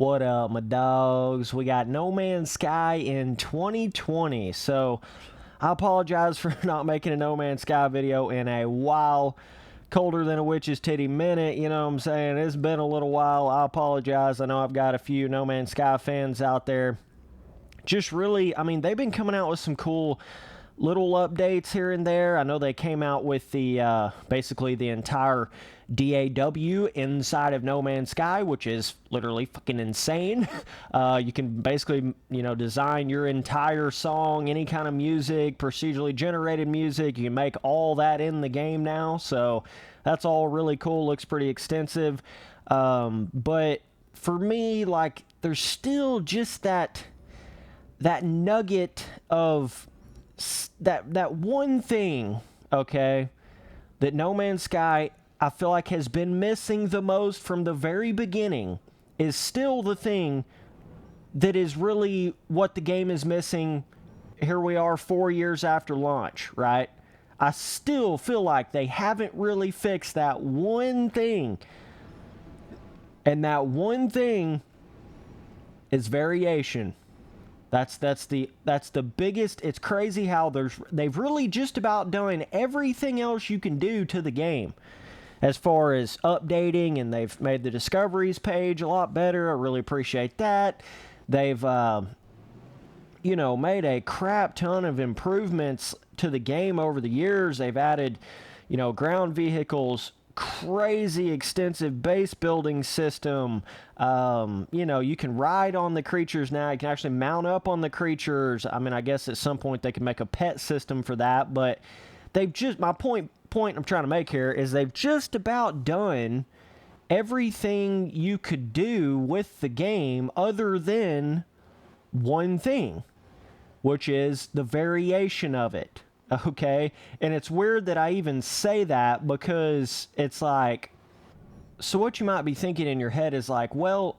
What up, my dogs? We got No Man's Sky in 2020. So, I apologize for not making a No Man's Sky video in a while. Colder than a witch's titty minute, you know what I'm saying? It's been a little while. I apologize. I know I've got a few No Man's Sky fans out there. Just really, I mean, they've been coming out with some cool little updates here and there. I know they came out with the basically the entire DAW inside of No Man's Sky, which is literally fucking insane. You can basically, design your entire song, any kind of music, procedurally generated music. You can make all that in the game now. So that's all really cool. Looks pretty extensive. But for me, like, there's still just that nugget of that one thing, okay, that No Man's Sky, I feel like, has been missing the most from the very beginning, is still the thing that is really what the game is missing. Here we are 4 years after launch, right? I still feel like they haven't really fixed that one thing. And that one thing is variation. That's the biggest. It's crazy how they've really just about done everything else you can do to the game as far as updating, and they've made the discoveries page a lot better. I really appreciate that. They've made a crap ton of improvements to the game over the years. They've added, ground vehicles, crazy extensive base building system. You can ride on the creatures now. You can actually mount up on the creatures. I mean, I guess at some point they can make a pet system for that, but my point I'm trying to make here is they've just about done everything you could do with the game other than one thing, which is the variation of it. Okay, and it's weird that I even say that, because it's like, so what you might be thinking in your head is like, well,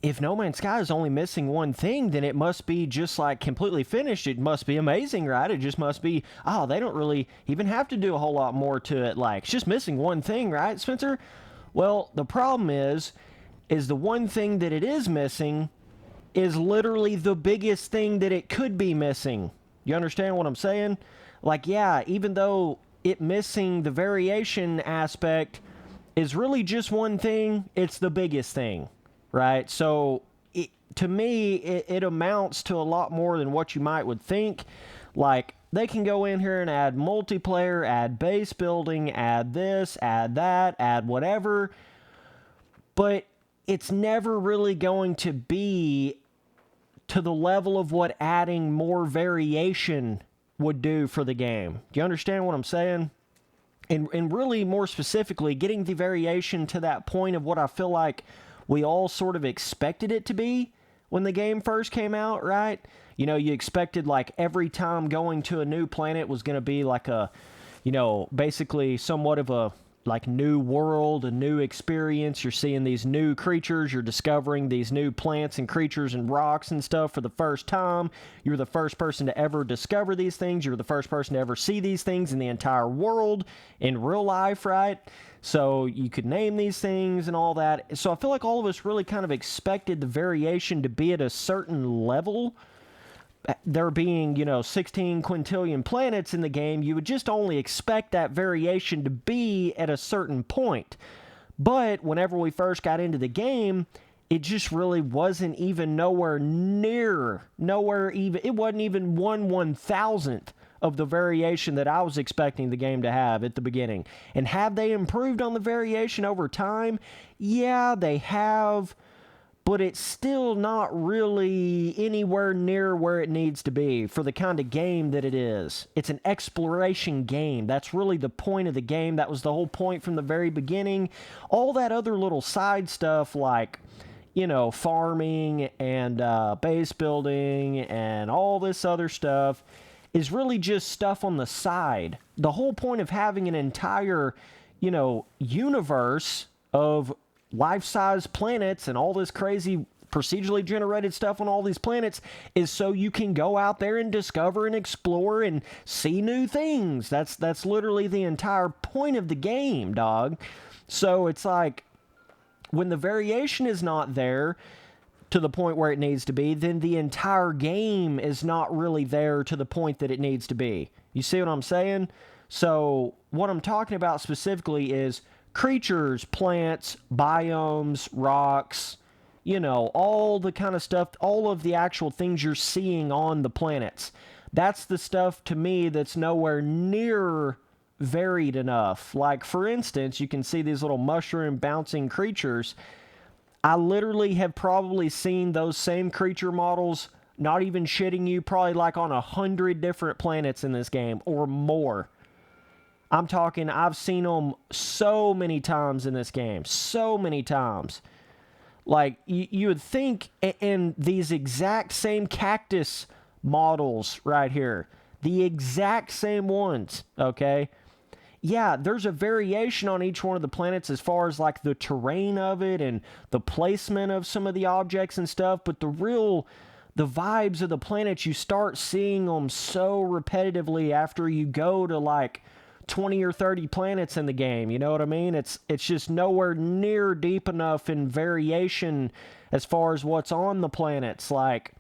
if No Man's Sky is only missing one thing, then it must be just like completely finished. It must be amazing, right? It just must be, they don't really even have to do a whole lot more to it. Like, it's just missing one thing, right, Spencer? Well, the problem is the one thing that it is missing is literally the biggest thing that it could be missing. You understand what I'm saying? Like, yeah, even though it missing the variation aspect is really just one thing, it's the biggest thing, right? So, to me, it amounts to a lot more than what you might would think. Like, they can go in here and add multiplayer, add base building, add this, add that, add whatever, but it's never really going to be to the level of what adding more variation would do for the game. Do you understand what I'm saying? And really, more specifically, getting the variation to that point of what I feel like we all sort of expected it to be when the game first came out, right? You expected, like, every time going to a new planet was going to be like a, basically somewhat of a, like, new world, a new experience. You're seeing these new creatures. You're discovering these new plants and creatures and rocks and stuff for the first time. You're the first person to ever discover these things. You're the first person to ever see these things in the entire world in real life, right? So you could name these things and all that. So I feel like all of us really kind of expected the variation to be at a certain level. There being, 16 quintillion planets in the game, you would just only expect that variation to be at a certain point. But whenever we first got into the game, it just really wasn't even it wasn't even 1/1000th of the variation that I was expecting the game to have at the beginning. And have they improved on the variation over time? Yeah, they have. But it's still not really anywhere near where it needs to be for the kind of game that it is. It's an exploration game. That's really the point of the game. That was the whole point from the very beginning. All that other little side stuff like, farming and base building and all this other stuff is really just stuff on the side. The whole point of having an entire, universe of life-size planets and all this crazy procedurally generated stuff on all these planets is so you can go out there and discover and explore and see new things. That's literally the entire point of the game, dog. So it's like, when the variation is not there, to the point where it needs to be, then the entire game is not really there to the point that it needs to be. You see what I'm saying? So what I'm talking about specifically is creatures, plants, biomes, rocks, you know, all the kind of stuff, all of the actual things you're seeing on the planets. That's the stuff to me that's nowhere near varied enough. Like, for instance, you can see these little mushroom bouncing creatures. I literally have probably seen those same creature models, not even shitting you, probably like on 100 different planets in this game or more. I'm talking, I've seen them so many times in this game. So many times. Like, you would think, in these exact same cactus models right here, the exact same ones, okay? Yeah, there's a variation on each one of the planets as far as like the terrain of it and the placement of some of the objects and stuff, but the vibes of the planets, you start seeing them so repetitively after you go to like 20 or 30 planets in the game, you know what I mean? It's just nowhere near deep enough in variation as far as what's on the planets. Like,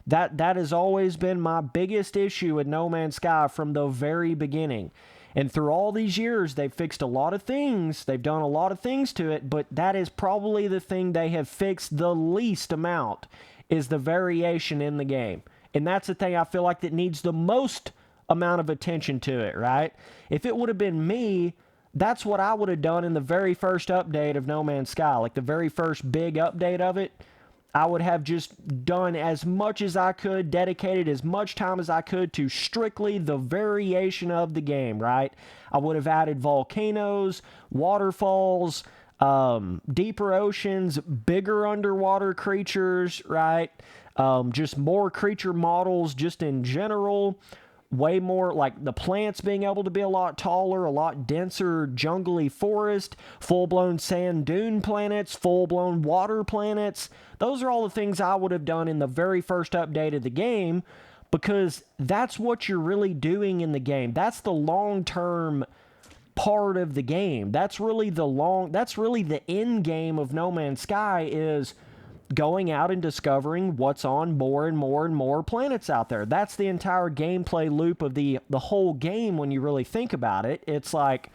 that has always been my biggest issue with No Man's Sky from the very beginning. And through all these years, they've fixed a lot of things. They've done a lot of things to it, but that is probably the thing they have fixed the least amount, is the variation in the game. And that's the thing I feel like that needs the most amount of attention to it, right? If it would have been me, that's what I would have done in the very first update of No Man's Sky. Like the very first big update of it, I would have just done as much as I could, dedicated as much time as I could to strictly the variation of the game, right? I would have added volcanoes, waterfalls, deeper oceans, bigger underwater creatures, right? Just more creature models just in general. Way more, like the plants being able to be a lot taller, a lot denser, jungly forest, full-blown sand dune planets, full-blown water planets. Those are all the things I would have done in the very first update of the game, because that's what you're really doing in the game. That's the long-term part of the game. That's really the end game of No Man's Sky, is going out and discovering what's on more and more and more planets out there. That's the entire gameplay loop of the whole game when you really think about it. It's like,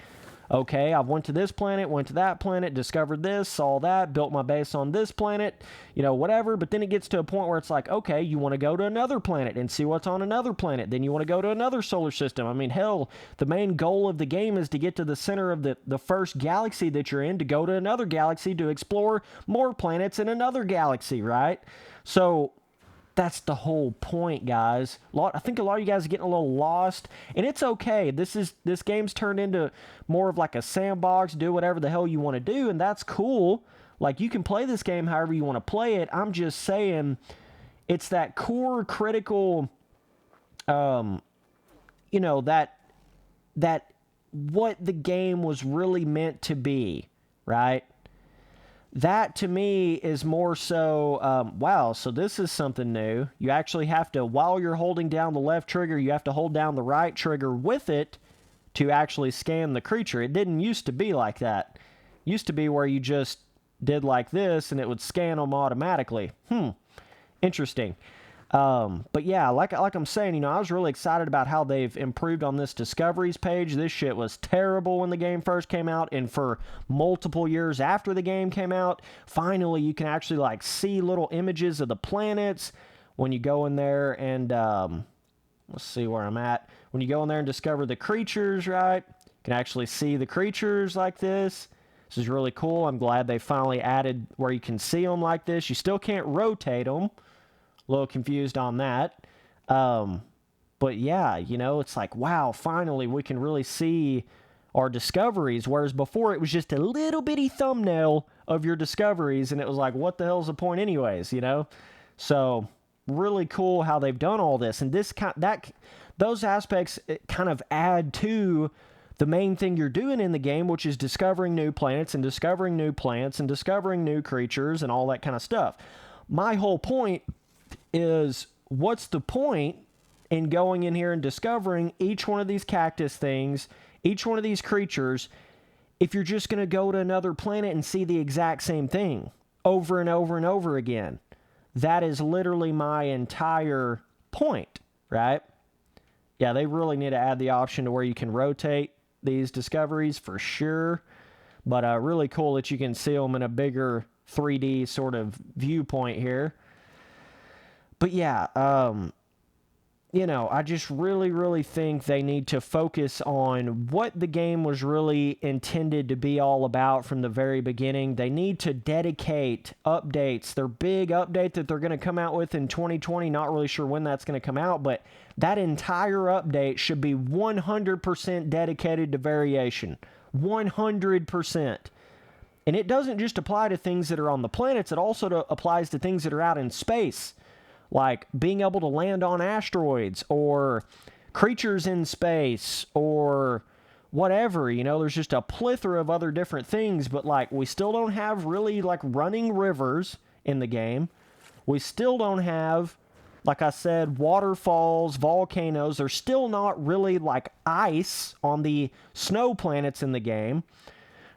okay, I went to this planet, went to that planet, discovered this, saw that, built my base on this planet, you know, whatever. But then it gets to a point where it's like, okay, you want to go to another planet and see what's on another planet. Then you want to go to another solar system. I mean, hell, the main goal of the game is to get to the center of the first galaxy that you're in, to go to another galaxy to explore more planets in another galaxy, right? So that's the whole point, guys. I think a lot of you guys are getting a little lost, and it's okay. This game's turned into more of like a sandbox, do whatever the hell you want to do, and that's cool. Like, you can play this game however you want to play it. I'm just saying, it's that core critical, you know, that what the game was really meant to be, right? That, to me, is more so, wow, so this is something new. You actually have to, while you're holding down the left trigger, you have to hold down the right trigger with it to actually scan the creature. It didn't used to be like that. It used to be where you just did like this and it would scan them automatically. Interesting. But yeah, like I'm saying, you know, I was really excited about how they've improved on this discoveries page. This shit was terrible when the game first came out, and for multiple years after the game came out, finally you can actually like see little images of the planets when you go in there and, let's see where I'm at. When you go in there and discover the creatures, right? You can actually see the creatures like this. This is really cool. I'm glad they finally added where you can see them like this. You still can't rotate them. A little confused on that. But yeah, you know, it's like, wow, finally we can really see our discoveries, whereas before it was just a little bitty thumbnail of your discoveries, and it was like, what the hell's the point anyways, you know? So, really cool how they've done all this, and those aspects kind of add to the main thing you're doing in the game, which is discovering new planets and discovering new plants and discovering new creatures and all that kind of stuff. My whole point is, what's the point in going in here and discovering each one of these cactus things, each one of these creatures, if you're just going to go to another planet and see the exact same thing over and over and over again? that is literally my entire point, right? Yeah, they really need to add the option to where you can rotate these discoveries for sure. But really cool that you can see them in a bigger 3D sort of viewpoint here. But yeah, I just really think they need to focus on what the game was really intended to be all about from the very beginning. They need to dedicate updates. Their big update that they're going to come out with in 2020, not really sure when that's going to come out, but that entire update should be 100% dedicated to variation. 100%. And it doesn't just apply to things that are on the planets, it also applies to things that are out in space. Like being able to land on asteroids or creatures in space or whatever, there's just a plethora of other different things, but like we still don't have really like running rivers in the game. We still don't have, like I said, waterfalls, volcanoes. There's still not really like ice on the snow planets in the game.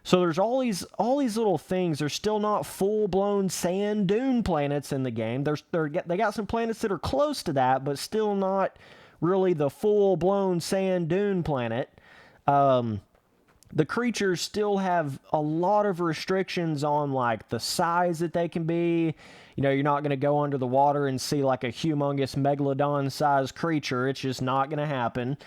So there's all these little things. There's still not full-blown sand dune planets in the game. They got some planets that are close to that, but still not really the full-blown sand dune planet. The creatures still have a lot of restrictions on like the size that they can be. You're not going to go under the water and see like a humongous megalodon-sized creature. It's just not going to happen.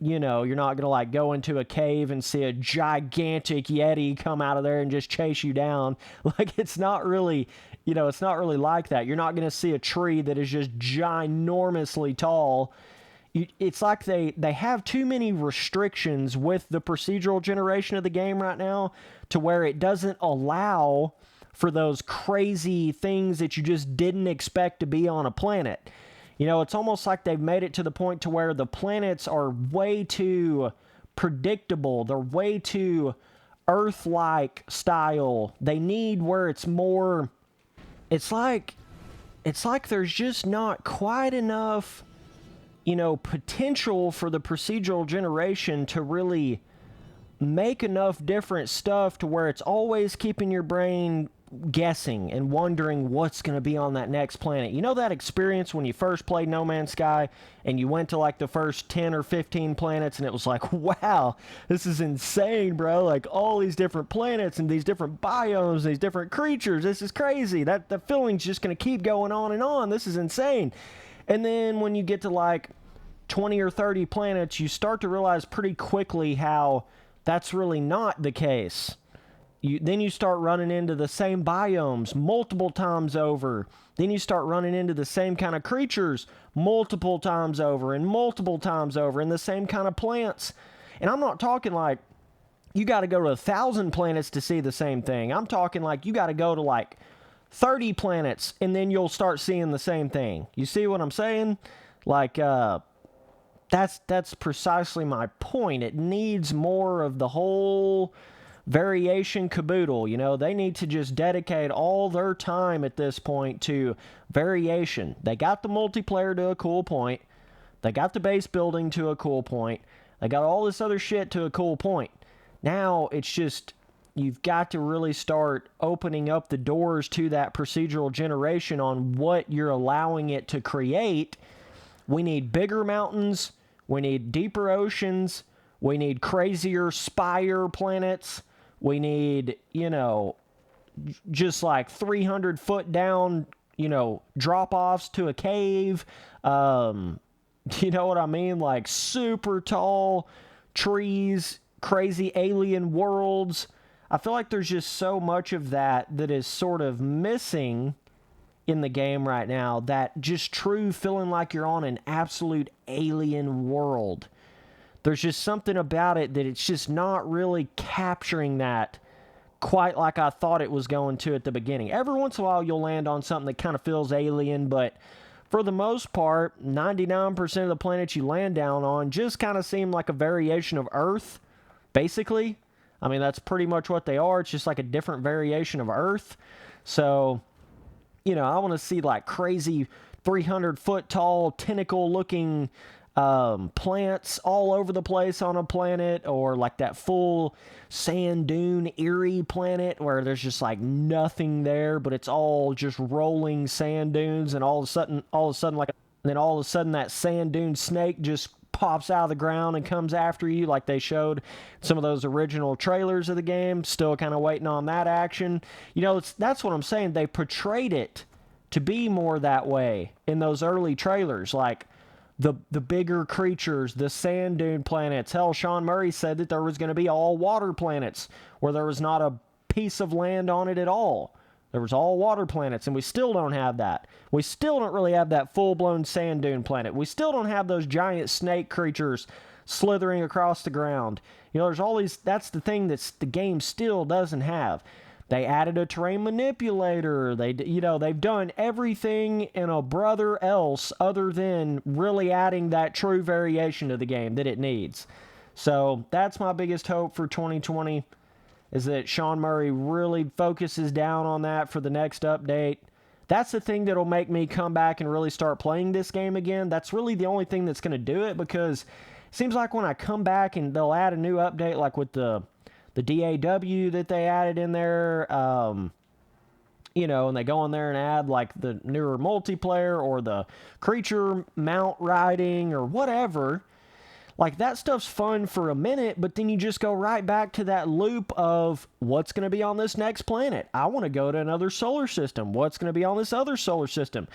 You're not going to like go into a cave and see a gigantic Yeti come out of there and just chase you down. Like it's not really like that. You're not going to see a tree that is just ginormously tall. It's like they have too many restrictions with the procedural generation of the game right now to where it doesn't allow for those crazy things that you just didn't expect to be on a planet. It's almost like they've made it to the point to where the planets are way too predictable. They're way too Earth-like style. They need where it's more... It's like there's just not quite enough, potential for the procedural generation to really make enough different stuff to where it's always keeping your brain guessing and wondering what's going to be on that next planet. That experience when you first played No Man's Sky and you went to like the first 10 or 15 planets and it was like, wow, this is insane, bro. Like all these different planets and these different biomes, these different creatures. This is crazy. The feeling's just going to keep going on and on. This is insane. And then when you get to like 20 or 30 planets, you start to realize pretty quickly how that's really not the case. Then you start running into the same biomes multiple times over. Then you start running into the same kind of creatures multiple times over and multiple times over, and the same kind of plants. And I'm not talking like you got to go to 1,000 planets to see the same thing. I'm talking like you got to go to like 30 planets and then you'll start seeing the same thing. You see what I'm saying? Like, that's precisely my point. It needs more of the whole variation caboodle. They need to just dedicate all their time at this point to variation. They got the multiplayer to a cool point. They got the base building to a cool point. They got all this other shit to a cool point. Now it's just, you've got to really start opening up the doors to that procedural generation on what you're allowing it to create. We need bigger mountains. We need deeper oceans. We need crazier spire planets. We need, just like 300 foot down, drop-offs to a cave. You know what I mean? Like super tall trees, crazy alien worlds. I feel like there's just so much of that is sort of missing in the game right now. That just true feeling like you're on an absolute alien world. There's just something about it that it's just not really capturing that quite like I thought it was going to at the beginning. Every once in a while you'll land on something that kind of feels alien, but for the most part, 99% of the planets you land down on just kind of seem like a variation of Earth, basically. I mean, that's pretty much what they are. It's just like a different variation of Earth. So, I want to see like crazy 300-foot tall, tentacle-looking plants all over the place on a planet, or like that full sand dune eerie planet where there's just like nothing there, but it's all just rolling sand dunes, and all of a sudden like then all of a sudden that sand dune snake just pops out of the ground and comes after you, like they showed some of those original trailers of the game. Still kind of waiting on that action. That's what I'm saying. They portrayed it to be more that way in those early trailers, like the bigger creatures, the sand dune planets. Hell, Sean Murray said that there was going to be all water planets where there was not a piece of land on it at all. There was all water planets, and we still don't have that. We still don't really have that full-blown sand dune planet. We still don't have those giant snake creatures slithering across the ground. There's all these. That's the thing that the game still doesn't have. They added a terrain manipulator. They've done everything in a brother else other than really adding that true variation to the game that it needs. So that's my biggest hope for 2020, is that Sean Murray really focuses down on that for the next update. That's the thing that'll make me come back and really start playing this game again. That's really the only thing that's going to do it, because it seems like when I come back and they'll add a new update, like with the DAW that they added in there, and they go in there and add like the newer multiplayer or the creature mount riding or whatever. Like, that stuff's fun for a minute, but then you just go right back to that loop of what's going to be on this next planet. I want to go to another solar system. What's going to be on this other solar system?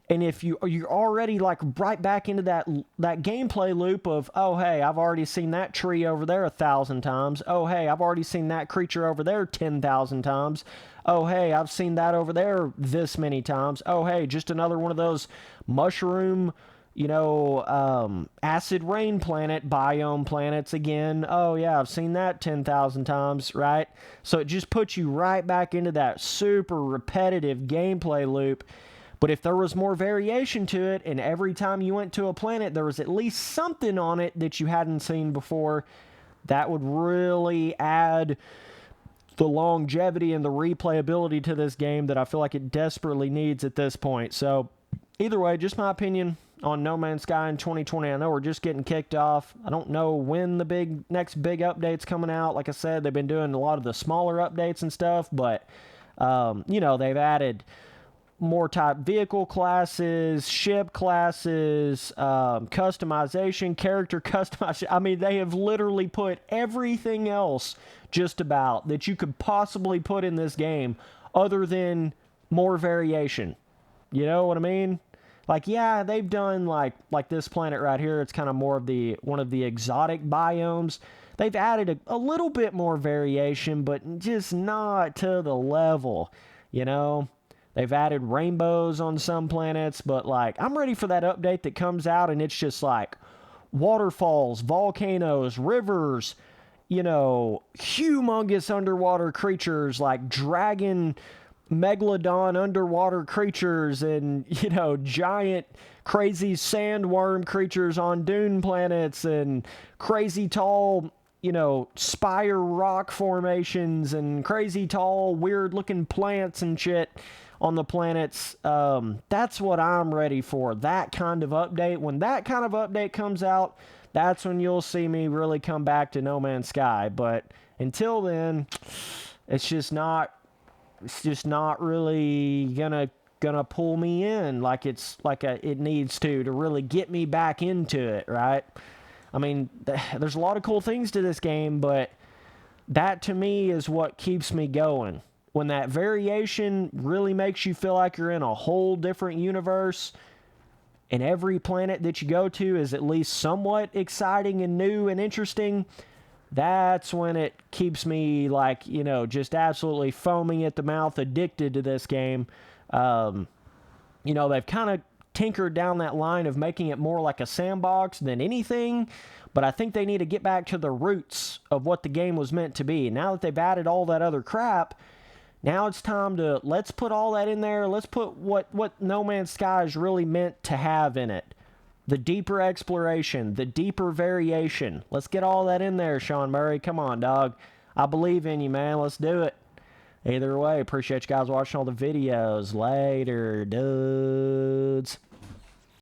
And if you're already like right back into that gameplay loop of, oh, hey, I've already seen that tree over there 1,000 times. Oh, hey, I've already seen that creature over there 10,000 times. Oh, hey, I've seen that over there this many times. Oh, hey, just another one of those mushroom, acid rain planet, biome planets again. Oh, yeah, I've seen that 10,000 times, right? So it just puts you right back into that super repetitive gameplay loop. But if there was more variation to it, and every time you went to a planet, there was at least something on it that you hadn't seen before, that would really add the longevity and the replayability to this game that I feel like it desperately needs at this point. So, either way, just my opinion on No Man's Sky in 2020. I know we're just getting kicked off. I don't know when the next big update's coming out. Like I said, they've been doing a lot of the smaller updates and stuff, but, they've added more type vehicle classes, ship classes, customization, character customization. I mean, they have literally put everything else just about that you could possibly put in this game other than more variation. You know what I mean? Like, yeah, they've done like this planet right here. It's kind of more of one of the exotic biomes. They've added a little bit more variation, but just not to the level, They've added rainbows on some planets, but like, I'm ready for that update that comes out and it's just like waterfalls, volcanoes, rivers, humongous underwater creatures like dragon, megalodon underwater creatures, and, giant crazy sandworm creatures on dune planets, and crazy tall, spire rock formations, and crazy tall, weird looking plants and shit on the planets. That's what I'm ready for. That kind of update. When that kind of update comes out, that's when you'll see me really come back to No Man's Sky. But until then, it's just not really gonna pull me in like it needs to really get me back into it, right? I mean, there's a lot of cool things to this game, but that to me is what keeps me going. When that variation really makes you feel like you're in a whole different universe, and every planet that you go to is at least somewhat exciting and new and interesting, that's when it keeps me like, just absolutely foaming at the mouth, addicted to this game. They've kind of tinkered down that line of making it more like a sandbox than anything, but I think they need to get back to the roots of what the game was meant to be. Now that they've added all that other crap, now it's time to, let's put all that in there. Let's put what No Man's Sky is really meant to have in it. The deeper exploration, the deeper variation. Let's get all that in there, Sean Murray. Come on, dog. I believe in you, man. Let's do it. Either way, appreciate you guys watching all the videos. Later, dudes.